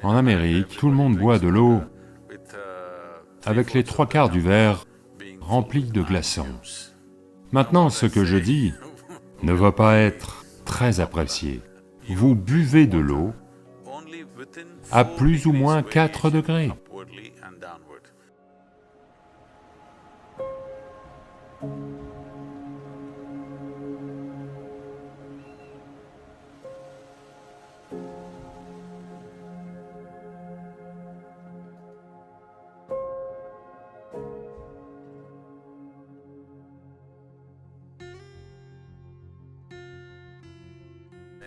En Amérique, tout le monde boit de l'eau avec les 3/4 du verre rempli de glaçons. Maintenant, ce que je dis ne va pas être très apprécié. Vous buvez de l'eau à plus ou moins 4 degrés.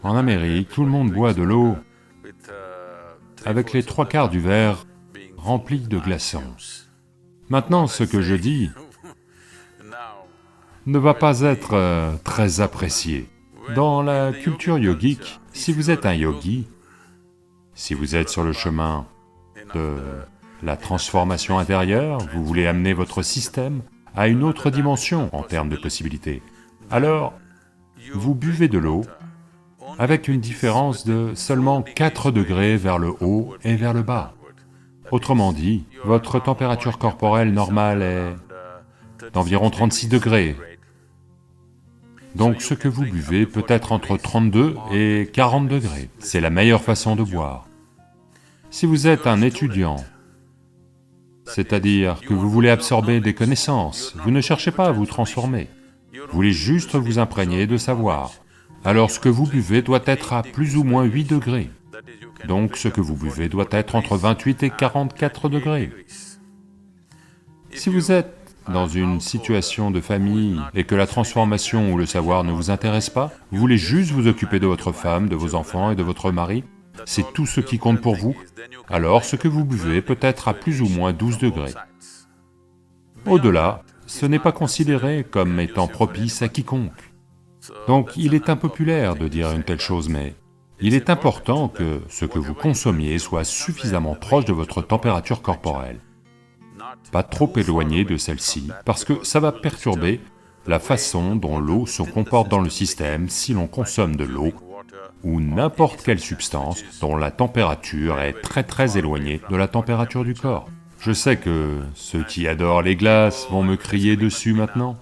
En Amérique, tout le monde boit de l'eau avec les 3/4 du verre rempli de glaçons. Maintenant, ce que je dis ne va pas être très apprécié. Dans la culture yogique, si vous êtes un yogi, si vous êtes sur le chemin de la transformation intérieure, vous voulez amener votre système à une autre dimension en termes de possibilités, alors vous buvez de l'eau avec une différence de seulement 4 degrés vers le haut et vers le bas. Autrement dit, votre température corporelle normale est d'environ 36 degrés. Donc ce que vous buvez peut être entre 32 et 40 degrés. C'est la meilleure façon de boire. Si vous êtes un étudiant, c'est-à-dire que vous voulez absorber des connaissances, vous ne cherchez pas à vous transformer, vous voulez juste vous imprégner de savoir, alors ce que vous buvez doit être à plus ou moins 8 degrés. Donc ce que vous buvez doit être entre 28 et 44 degrés. Si vous êtes dans une situation de famille et que la transformation ou le savoir ne vous intéresse pas, vous voulez juste vous occuper de votre femme, de vos enfants et de votre mari, c'est tout ce qui compte pour vous, alors ce que vous buvez peut être à plus ou moins 12 degrés. Au-delà, ce n'est pas considéré comme étant propice à quiconque. Donc il est impopulaire de dire une telle chose, mais il est important que ce que vous consommiez soit suffisamment proche de votre température corporelle, pas trop éloigné de celle-ci, parce que ça va perturber la façon dont l'eau se comporte dans le système si l'on consomme de l'eau ou n'importe quelle substance dont la température est très éloignée de la température du corps. Je sais que ceux qui adorent les glaces vont me crier dessus maintenant.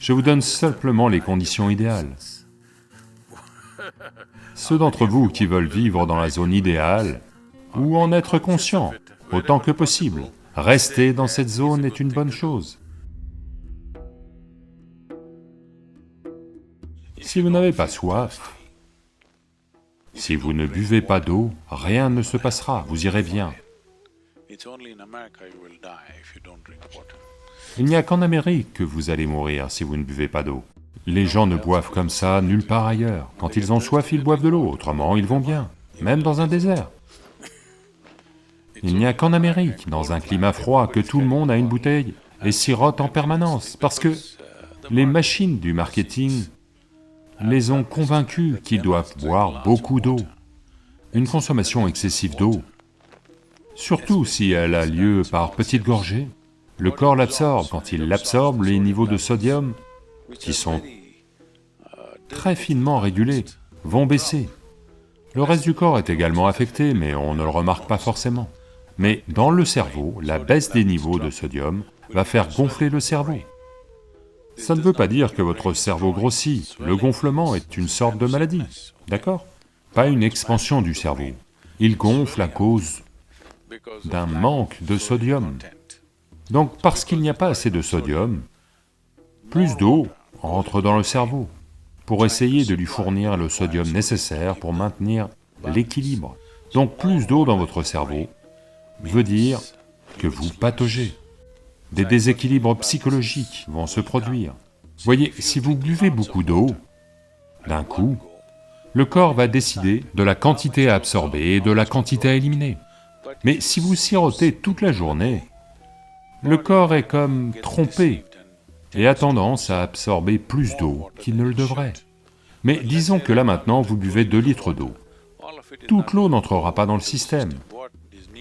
Je vous donne simplement les conditions idéales. Ceux d'entre vous qui veulent vivre dans la zone idéale, ou en être conscient autant que possible, rester dans cette zone est une bonne chose. Si vous n'avez pas soif, si vous ne buvez pas d'eau, rien ne se passera, vous irez bien. Il n'y a qu'en Amérique que vous allez mourir si vous ne buvez pas d'eau. Les gens ne boivent comme ça nulle part ailleurs. Quand ils ont soif, ils boivent de l'eau, autrement ils vont bien, même dans un désert. Il n'y a qu'en Amérique, dans un climat froid, que tout le monde a une bouteille et sirote en permanence, parce que les machines du marketing les ont convaincus qu'ils doivent boire beaucoup d'eau. Une consommation excessive d'eau, surtout si elle a lieu par petites gorgées, le corps l'absorbe. Quand il l'absorbe, les niveaux de sodium, qui sont très finement régulés, vont baisser. Le reste du corps est également affecté, mais on ne le remarque pas forcément. Mais dans le cerveau, la baisse des niveaux de sodium va faire gonfler le cerveau. Ça ne veut pas dire que votre cerveau grossit, le gonflement est une sorte de maladie, d'accord? Pas une expansion du cerveau. Il gonfle à cause d'un manque de sodium. Donc parce qu'il n'y a pas assez de sodium, plus d'eau entre dans le cerveau pour essayer de lui fournir le sodium nécessaire pour maintenir l'équilibre. Donc plus d'eau dans votre cerveau veut dire que vous pataugez. Des déséquilibres psychologiques vont se produire. Voyez, si vous buvez beaucoup d'eau, d'un coup, le corps va décider de la quantité à absorber et de la quantité à éliminer. Mais si vous sirotez toute la journée, le corps est comme trompé et a tendance à absorber plus d'eau qu'il ne le devrait. Mais disons que là maintenant vous buvez 2 litres d'eau. Toute l'eau n'entrera pas dans le système.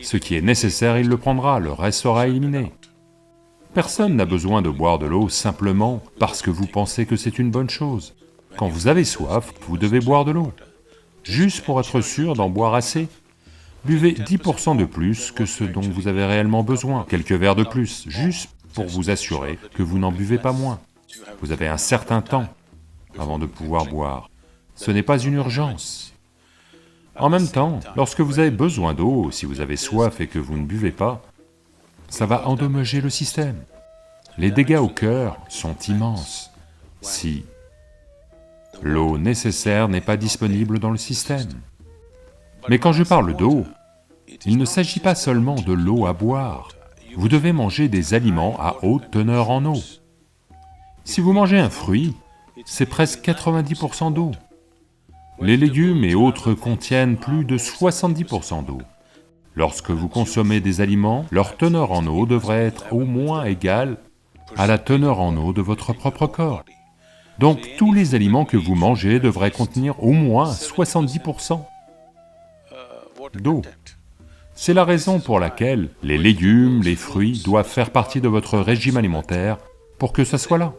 Ce qui est nécessaire, il le prendra, le reste sera éliminé. Personne n'a besoin de boire de l'eau simplement parce que vous pensez que c'est une bonne chose. Quand vous avez soif, vous devez boire de l'eau, juste pour être sûr d'en boire assez. Buvez 10% de plus que ce dont vous avez réellement besoin, quelques verres de plus, juste pour vous assurer que vous n'en buvez pas moins. Vous avez un certain temps avant de pouvoir boire. Ce n'est pas une urgence. En même temps, lorsque vous avez besoin d'eau, si vous avez soif et que vous ne buvez pas, ça va endommager le système. Les dégâts au cœur sont immenses si l'eau nécessaire n'est pas disponible dans le système. Mais quand je parle d'eau, il ne s'agit pas seulement de l'eau à boire. Vous devez manger des aliments à haute teneur en eau. Si vous mangez un fruit, c'est presque 90% d'eau. Les légumes et autres contiennent plus de 70% d'eau. Lorsque vous consommez des aliments, leur teneur en eau devrait être au moins égale à la teneur en eau de votre propre corps. Donc tous les aliments que vous mangez devraient contenir au moins 70% d'eau. C'est la raison pour laquelle les légumes, les fruits doivent faire partie de votre régime alimentaire pour que ça soit là.